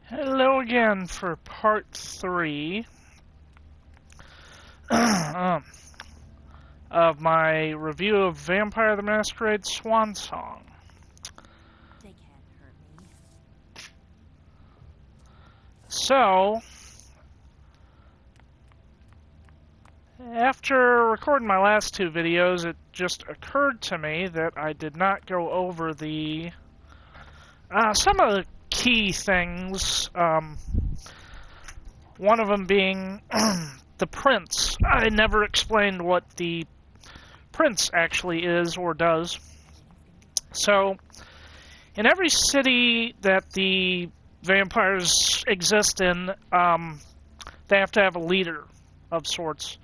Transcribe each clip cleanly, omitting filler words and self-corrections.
Hello again for part 3 of my review of Vampire the Masquerade Swansong. They can't hurt me. So, after recording my last two videos, it just occurred to me that I did not go over the some of the key things, one of them being the prince. I never explained what the prince actually is or does. So, in every city that the vampires exist in, they have to have a leader of sorts.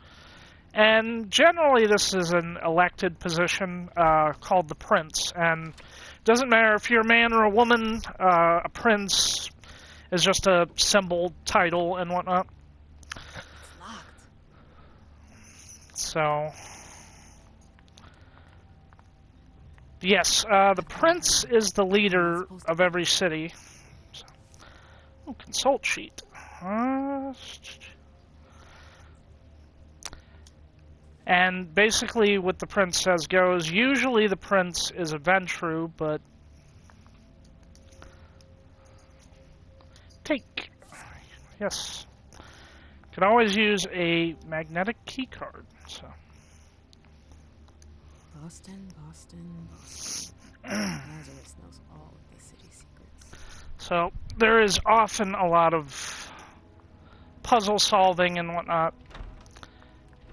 And generally this is an elected position called the prince. And it doesn't matter if you're a man or a woman, a prince is just a symbol, title, and whatnot. It's locked. So, yes, the prince is the leader of every city. Oh, consult sheet. And basically what the prince says goes. Usually the prince is a Ventru, but take. Yes. Can always use a magnetic key card. So. Boston. Lazarus knows all of the city secrets. So there is often a lot of puzzle solving and whatnot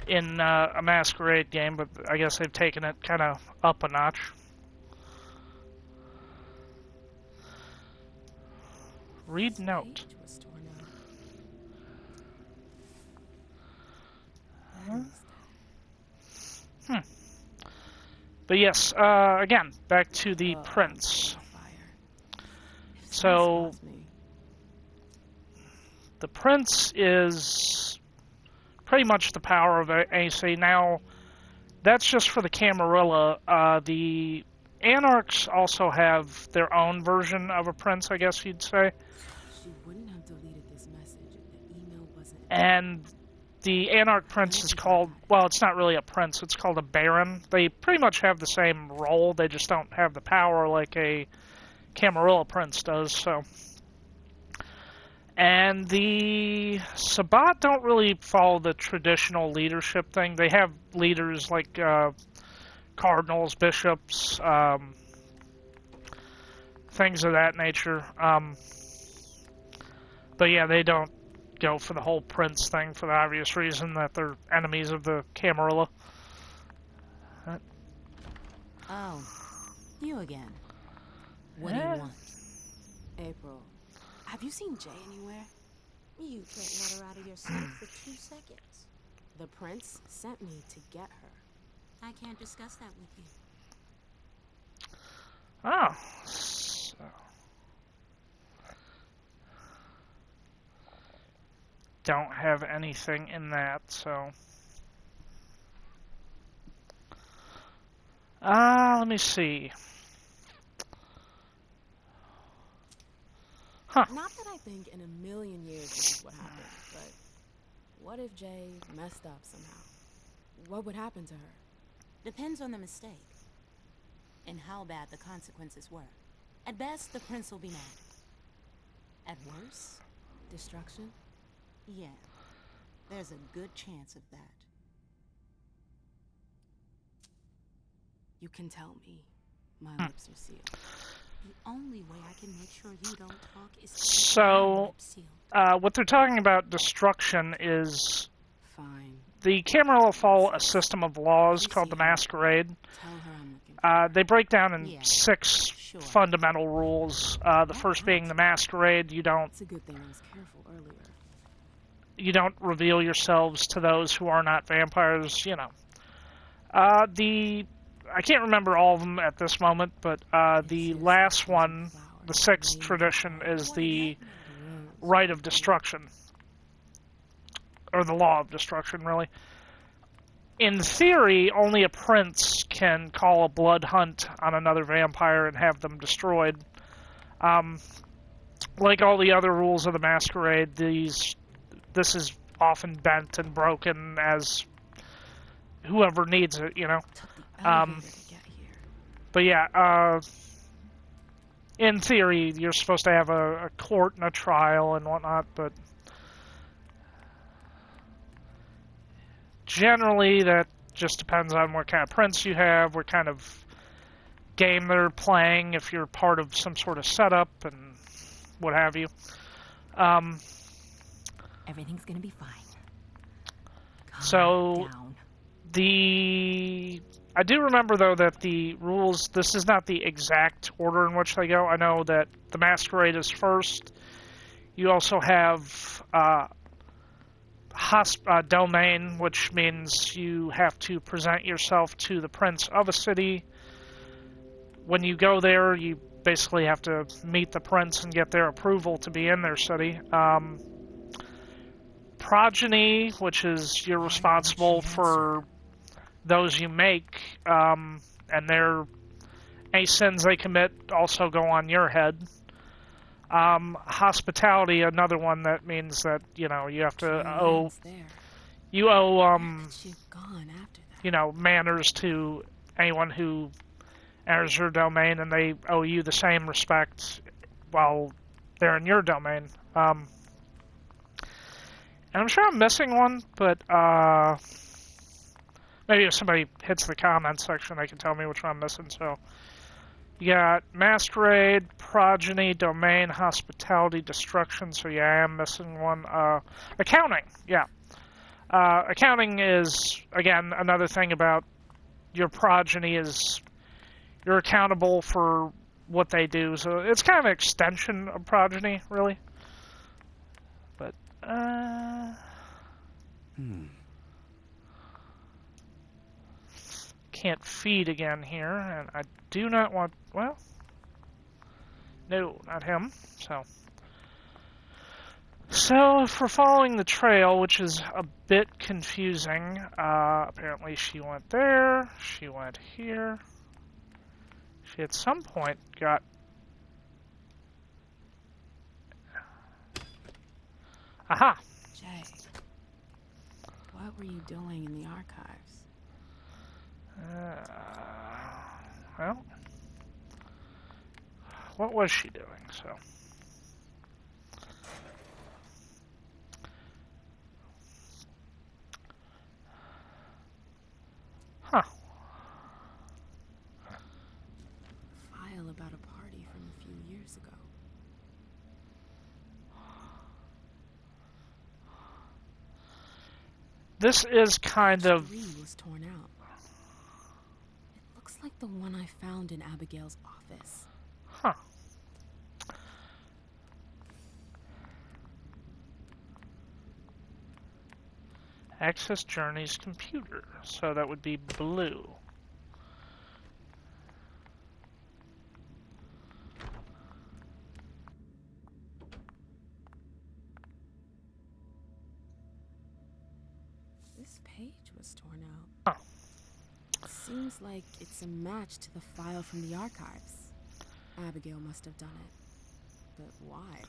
in a Masquerade game, but I guess they've taken it kind of up a notch. Read note. But yes, again, back to the prince. So, the prince is pretty much the power of AC. Now, that's just for the Camarilla. The Anarchs also have their own version of a prince, I guess you'd say. She wouldn't have deleted this message if the email wasn't. And the Anarch prince is called, well, it's not really a prince, it's called a baron. They pretty much have the same role, they just don't have the power like a Camarilla prince does, so. And the Sabbat don't really follow the traditional leadership thing. They have leaders like cardinals, bishops, things of that nature. But yeah, they don't go for the whole prince thing for the obvious reason that they're enemies of the Camarilla. Oh, you again. What do you want? April, have you seen Jay anywhere? You can't let her out of your sight for 2 seconds. The prince sent me to get her. I can't discuss that with you. Oh, so. Don't have anything in that, so. Let me see. Huh. Not that I think in a million years this is what happened, but what if Jay messed up somehow? What would happen to her? Depends on the mistake. And how bad the consequences were. At best, the prince will be mad. At worst, destruction? Yeah, there's a good chance of that. You can tell me. My lips are sealed. The only way I can make sure you don't talk is to keep my lips sealed. What they're talking about destruction is Fine. the Camarilla follow a system of laws called the Masquerade. Tell her I'm looking. They break down in 6 fundamental rules. The first being the Masquerade. You don't. It's a good thing I was careful earlier. You don't reveal yourselves to those who are not vampires, you know. I can't remember all of them at this moment, but the last one, the 6th tradition, is the right of destruction. Or the law of destruction, really. In theory, only a prince can call a blood hunt on another vampire and have them destroyed. like all the other rules of the Masquerade, this is often bent and broken as whoever needs it, you know. Took the elevator to get here. But yeah, in theory, you're supposed to have a court and a trial and whatnot, but generally that just depends on what kind of prince you have, what kind of game they're playing, if you're part of some sort of setup and what have you. Everything's gonna be fine. Calm So down. I do remember though that the rules, this is not the exact order in which they go. I know that the Masquerade is first. You also have domain, which means you have to present yourself to the prince of a city. When you go there, you basically have to meet the prince and get their approval to be in their city. Progeny, which is you're responsible for those you make, and any sins they commit also go on your head. Hospitality, another one that means that, you know, you have to owe manners to anyone who enters your domain, and they owe you the same respect while they're in your domain. And I'm sure I'm missing one, but maybe if somebody hits the comments section, they can tell me which one I'm missing. So you got Masquerade, Progeny, Domain, Hospitality, Destruction. So yeah, I am missing one. Accounting, yeah. Accounting is, again, another thing about your progeny is you're accountable for what they do. So it's kind of an extension of progeny, really. But, can't feed again here, and I do not want, well, no, not him, So if we're following the trail, which is a bit confusing, apparently she went there, she went here, she at some point got, aha! Jay, what were you doing in the archives? Well, what was she doing, so... Huh. File about a party from a few years ago. This is kind of... The tree was torn out. It looks like the one I found in Abigail's office. Huh. Access Journey's computer. So that would be blue. This page was torn out. Huh. Seems like it's a match to the file from the archives. Abigail must have done it. But why?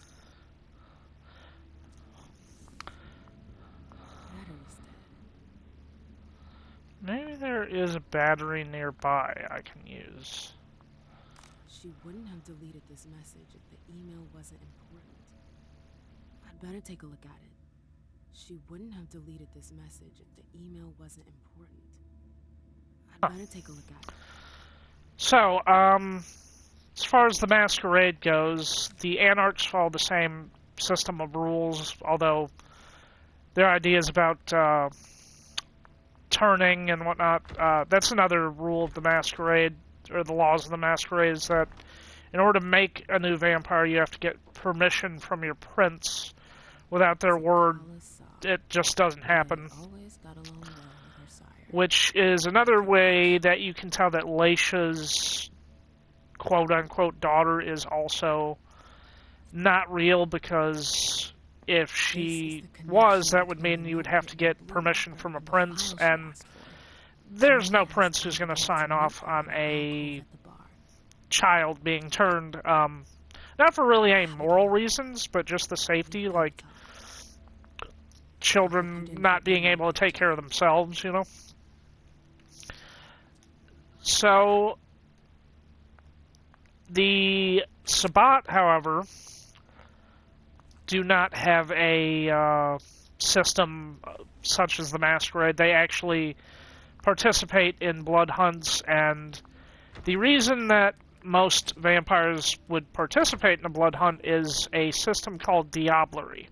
Battery's dead. Maybe there is a battery nearby I can use. She wouldn't have deleted this message if the email wasn't important. I'd better take a look at it. She wouldn't have deleted this message if the email wasn't important. I'd better take a look at it. So, as far as the Masquerade goes, the Anarchs follow the same system of rules, although their ideas about turning and whatnot, that's another rule of the Masquerade, or the laws of the Masquerade, is that in order to make a new vampire, you have to get permission from your prince. Without their word, it just doesn't happen. Which is another way that you can tell that Laisha's quote-unquote daughter is also not real, because if she was, that would mean you would have to get permission from a prince, and there's no prince who's going to sign off on a child being turned. Not for really any moral reasons, but just the safety, like children not being able to take care of themselves, you know? So, the Sabbat, however, do not have a system such as the Masquerade. They actually participate in blood hunts, and the reason that most vampires would participate in a blood hunt is a system called diablerie.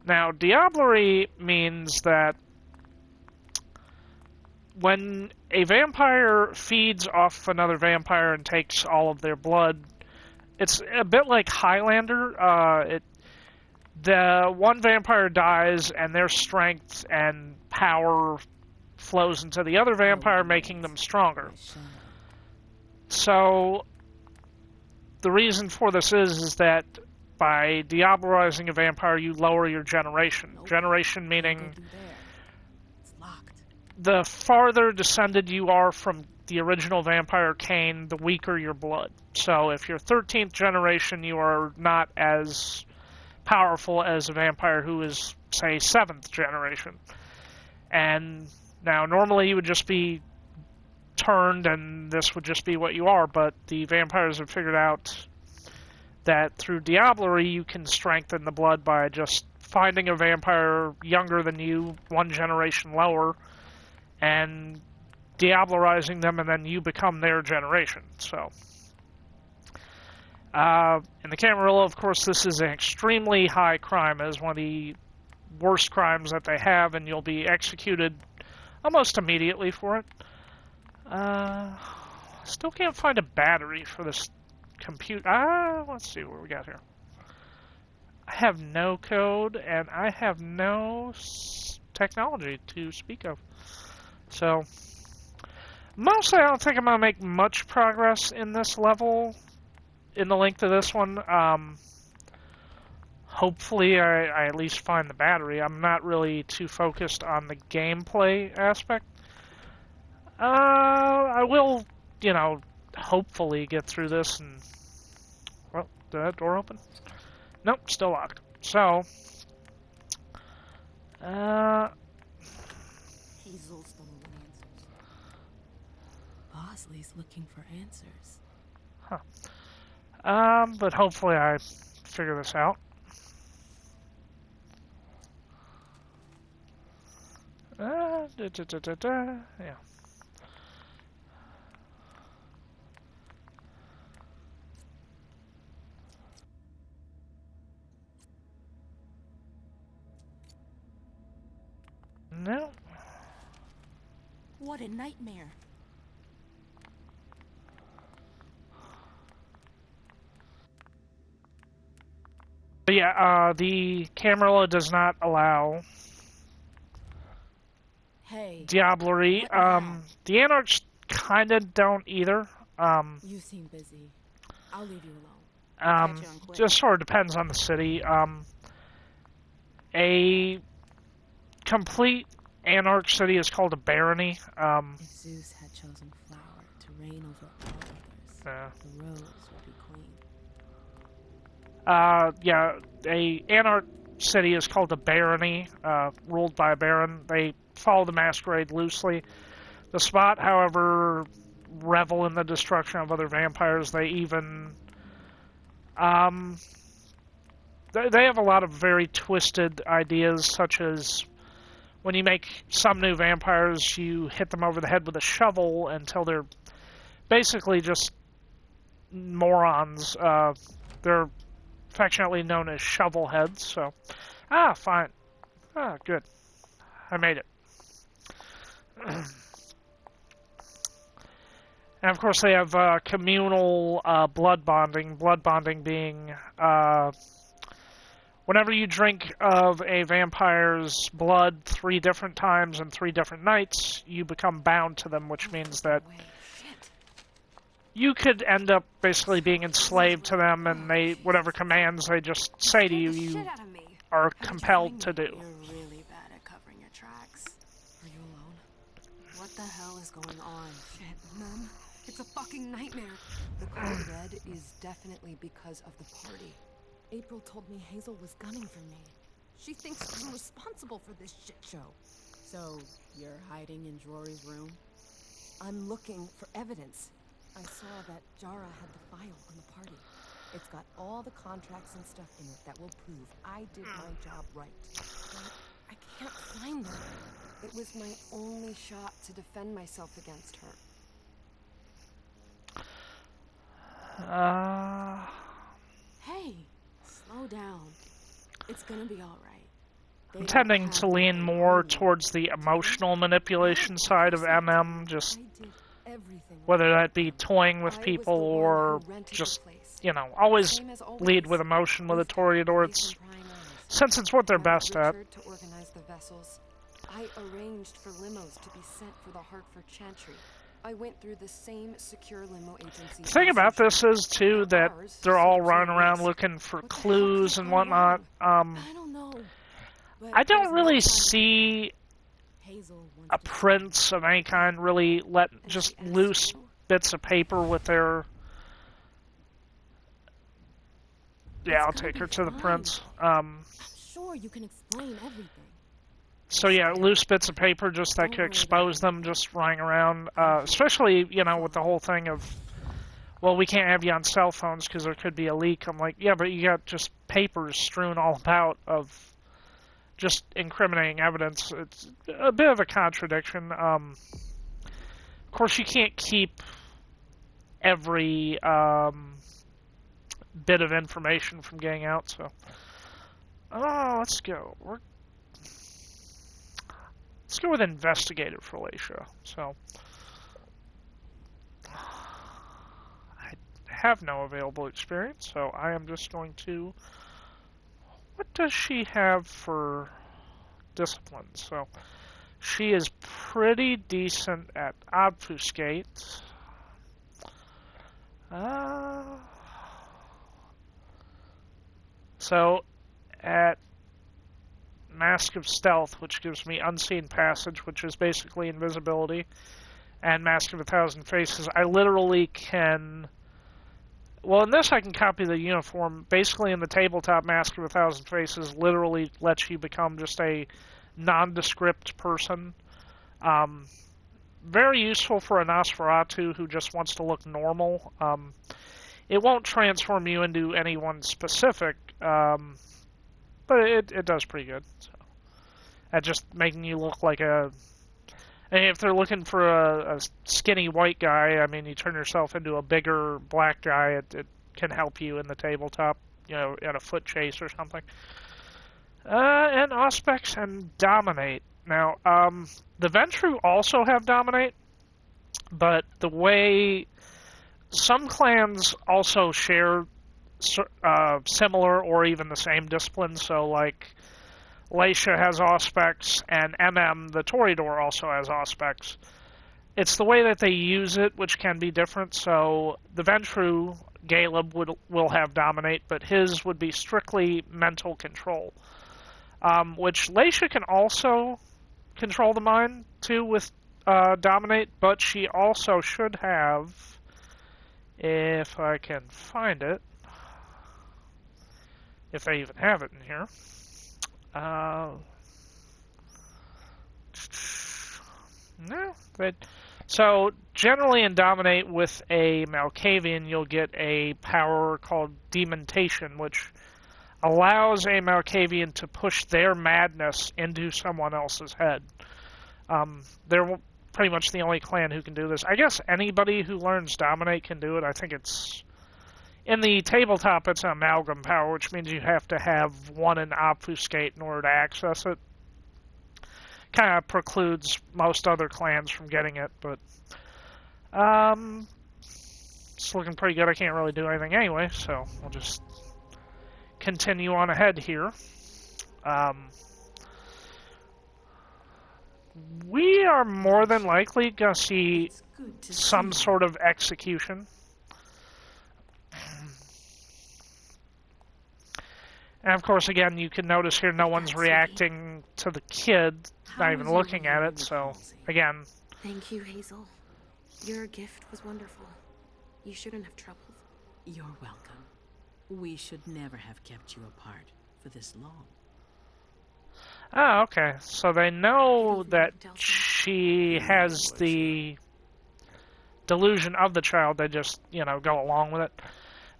Now, diablerie means that when a vampire feeds off another vampire and takes all of their blood, it's a bit like Highlander. The one vampire dies, and their strength and power flows into the other vampire, making them stronger. So, the reason for this is that by diablerizing a vampire, you lower your generation. Generation meaning the farther descended you are from the original vampire Cain, the weaker your blood. So, if you're 13th generation, you are not as powerful as a vampire who is, say, 7th generation. And now, normally you would just be turned and this would just be what you are, but the vampires have figured out that through diablerie you can strengthen the blood by just finding a vampire younger than you, one generation lower, and diablerizing them, and then you become their generation. So, in the Camarilla, of course, this is an extremely high crime. It is one of the worst crimes that they have, and you'll be executed almost immediately for it. Still can't find a battery for this computer. Let's see what we got here. I have no code, and I have no technology to speak of. So, mostly I don't think I'm going to make much progress in this level, in the length of this one. Hopefully I at least find the battery. I'm not really too focused on the gameplay aspect. I will, you know, hopefully get through this and... Well, did that door open? Nope, still locked. So... Hazel's gonna want answers. Bosley's looking for answers. Huh. But hopefully I figure this out. Yeah. No. What a nightmare. But yeah, the Camarilla does not allow diablerie. The Anarchs kinda don't either. You seem busy. I'll leave you alone. Just sort of depends on the city. A complete Anarch city is called a barony. If Zeus had chosen flower to reign over all others, the rose would be queen. Yeah, a Anarch city is called a barony, ruled by a baron. They follow the Masquerade loosely. The Spot, however, revel in the destruction of other vampires. They even... they have a lot of very twisted ideas, such as when you make some new vampires, you hit them over the head with a shovel until they're basically just morons. They're affectionately known as shovel heads, so... fine. Good. I made it. And of course they have communal blood bonding. Blood bonding being whenever you drink of a vampire's blood 3 different times and 3 different nights, you become bound to them, which means that you could end up basically being enslaved to them, and they, whatever commands they just say to you, you are compelled to do. You're really bad at covering your tracks. Are you alone? What the hell is going on? Shit, Mom. It's a fucking nightmare. The code red is definitely because of the party. April told me Hazel was gunning for me. She thinks I'm responsible for this shit show. So, you're hiding in Rory's room? I'm looking for evidence. I saw that Jara had the file on the party. It's got all the contracts and stuff in it that will prove I did my job right. But I can't find them. It was my only shot to defend myself against her. Hey, slow down. It's gonna be all right. I'm tending to lean more towards the emotional manipulation side of MM, just whether that be toying with people or just, you know, always lead with emotion with a Toreador. Since it's what they're best at. To organize the vessels, I arranged for limos to be sent for the Hartford Chantry. I went through the same secure limo agency. The thing about this is, too, that they're all running around looking for clues and whatnot. I don't know. I don't really see a prince of any kind really let just loose bits of paper with their... Yeah, I'll take her to the prince. I'm sure you can explain everything. So yeah, loose bits of paper just that could expose them just running around, especially, you know, with the whole thing of, well, we can't have you on cell phones because there could be a leak. I'm like, yeah, but you got just papers strewn all about of just incriminating evidence. It's a bit of a contradiction. Of course, you can't keep every bit of information from getting out, so... Oh, let's go. Let's go with investigative for Laisha. So, I have no available experience, so I am just going to... What does she have for discipline? So, she is pretty decent at obfuscate. So, at Mask of Stealth, which gives me Unseen Passage, which is basically invisibility, and Mask of a Thousand Faces, I literally can... Well, in this I can copy the uniform. Basically, in the tabletop, Mask of a Thousand Faces literally lets you become just a nondescript person. Very useful for a Nosferatu who just wants to look normal. It won't transform you into anyone specific, but it does pretty good. So, at just making you look like a... And if they're looking for a skinny white guy, I mean, you turn yourself into a bigger black guy, it can help you in the tabletop, you know, at a foot chase or something. And Auspex and Dominate. Now, the Ventru also have Dominate, but the way... Some clans also share similar or even the same disciplines, so like Laisha has Auspex, and MM, the Toreador, also has Auspex. It's the way that they use it, which can be different, so the Ventru, Galeb, will have Dominate, but his would be strictly mental control, which Laisha can also control the mind, too, with Dominate, but she also should have... If I can find it, if I even have it in here. No. So, generally in Dominate with a Malkavian, you'll get a power called Demontation, which allows a Malkavian to push their madness into someone else's head. They're pretty much the only clan who can do this. I guess anybody who learns Dominate can do it. I think it's... In the tabletop, it's an amalgam power, which means you have to have one in Obfuscate in order to access it. Kind of precludes most other clans from getting it, but... it's looking pretty good. I can't really do anything anyway, so we'll just continue on ahead here. We are more than likely going to see some sort of execution. And of course, again, you can notice here no one's reacting to the kid, not even looking at it, so, again... Thank you, Hazel. Your gift was wonderful. You shouldn't have troubled. You're welcome. We should never have kept you apart for this long. Oh, okay. So they know Good evening, that Delson. she has the delusion of the child. They just, go along with it.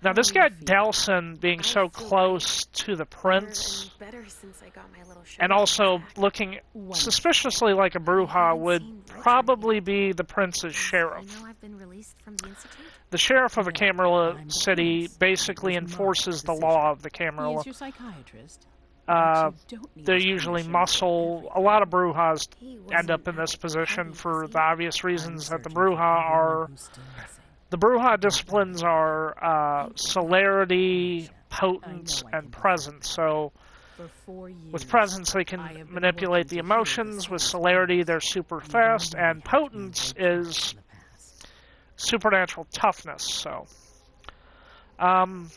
Now, How this are you guy feeling? Delson being I so feel close to the Better prince, and better since I got my little show and on also track. looking Wonderful. suspiciously like a I Bruja, haven't would seen Richard probably yet, be the prince's 'cause sheriff. I know I've been released from the institute. The sheriff of a Well, Camarilla I'm the city prince. basically It was my enforces the decision. law of the He Camarilla. is your psychiatrist. Uh, But you don't need They're his usually permission for muscle. A lot of everything. Brujas He end up wasn't in this at the position party, for was he? the obvious I'm reasons that the searching for Bruja are. everyone who's still missing. The Bruja Don't disciplines worry. are celerity, Alicia, potence, I know I and can presence. So For 4 years, with presence, they I can have been manipulate working the to heal emotions. the With city's celerity, wounds. they're super You've fast. already And helped me potence break free is from the past. supernatural toughness. So, um,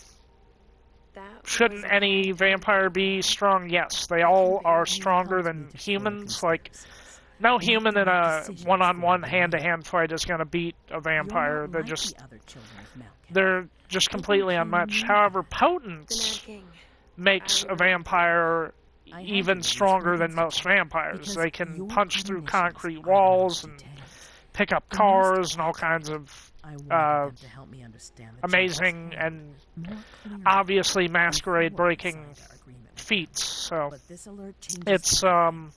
That shouldn't was a any hard vampire time. be strong? Yes, they I can all are barely- stronger Helped me than to foil humans. Like, conspiracies. no Make human the in right a decisions one-on-one, for everyone. hand-to-hand fight is going to beat a vampire. You're They're not like just, the other children of Malkin. they're just They can completely kill unmatched. you However, even. The potence Mad King. makes I a remember. vampire I had even to release stronger from the than most institute vampires. because They can your punch through premonitions concrete are the walls most and detailed. pick up The cars most and all kinds of I wanted uh, them to help me understand the amazing child's hand and more clearly obviously before we masquerade-breaking signed our agreement with them. feats. So But this alert changes it's everything.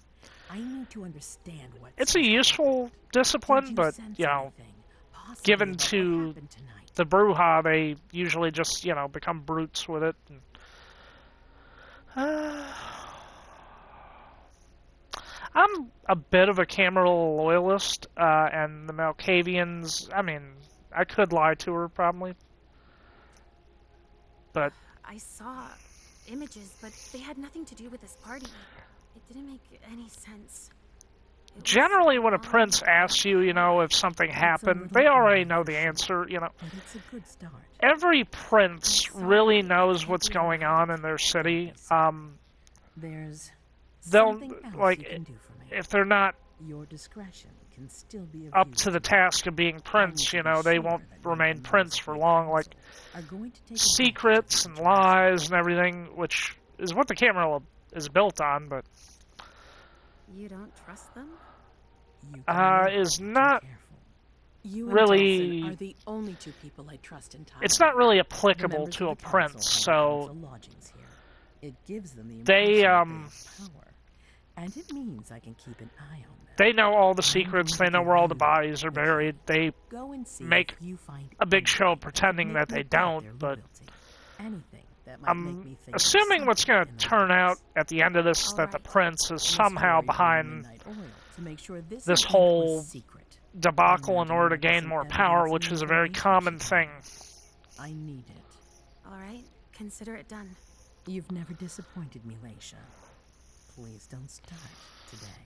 I need to understand what it's a just useful happened. discipline, Did you but sense you know, anything, possibly given about what to happened tonight? the Bruja, they usually just become brutes with it. I'm a bit of a Cameron loyalist, and the Malkavians. I mean, I could lie to her probably, but I saw images, but they had nothing to do with this party. It didn't make any sense. It was generally, when a long prince asks you, if something happened, they already know the answer. But it's a good start. Every prince I'm really sorry, I knows can't what's believe going it on happened. in their city. There's They'll something else like you can do for me. if they're not Your discretion can still be of up use to the me. task of being prince, I need to be they sure won't that no remain one prince knows for my long. Like counsel are going to take secrets advantage and of the situation. lies and everything, which is what the camera is built on, but You don't trust them? You can never is be too not careful. You and really- Delson are the only two people I trust entirely. it's not really The applicable members to a of the council prince. have So council lodgings here. It gives them the They, impression that they have power, and it means I can keep an eye on them. they know all the I'm secrets. going They to know where all the give bodies are you the buried. key. They Go and see make if you find a big show anything pretending that that could they make me doubt their don't, but loyalty. Anything that might make me I'm think there's assuming what's something going to in the turn out works. at the end of this that the Alright. prince is Miss somehow Corey brought behind midnight oil to make sure this this event was whole secret. debacle in I order to imagine there was gain some more evidence power, in which the is a very information common she thing. had. I need it. Alright, consider it done. You've never disappointed me, Leisha. Please don't start today.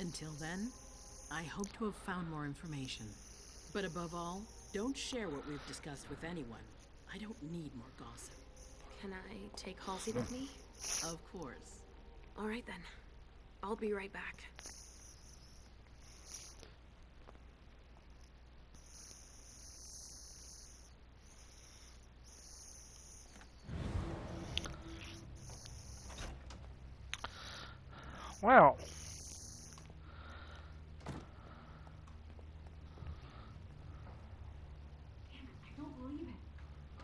Until then, I hope to have found more information. But above all, don't share what we've discussed with anyone. I don't need more gossip. Can I take Halsey with me? Of course. Alright then. I'll be right back. Well,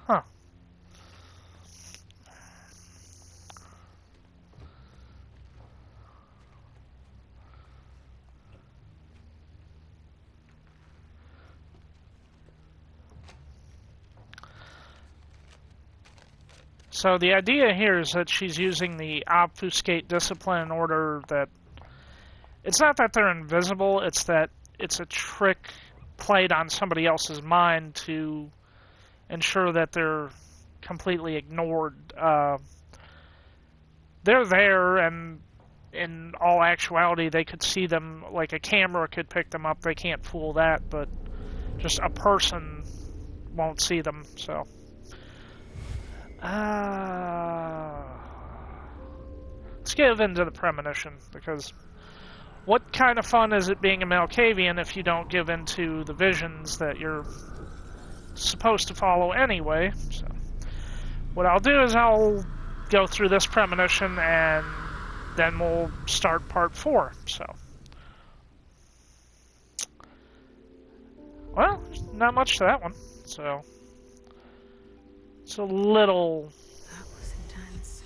huh. So the idea here is that she's using the obfuscate discipline in order that it's not that they're invisible, it's that it's a trick played on somebody else's mind to ensure that they're completely ignored. They're there, and in all actuality, they could see them, like a camera could pick them up. They can't fool that, but just a person won't see them, so. Let's get into the premonition, because what kind of fun is it being a Malkavian if you don't give in to the visions that you're supposed to follow anyway? So, what I'll do is I'll go through this premonition and then we'll start part 4. So, well, not much to that one. So, it's a little... That was intense.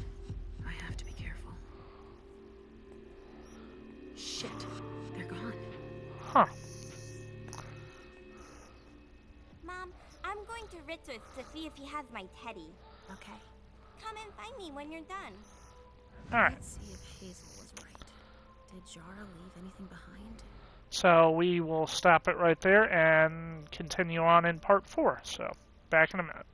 I have to be careful. Shit, they're gone. Huh. Mom, I'm going to Ritzer's to see if he has my teddy. Okay. Come and find me when you're done. Alright. Let's see if Hazel was right. Did Jara leave anything behind? So we will stop it right there and continue on in part 4. So, back in a minute.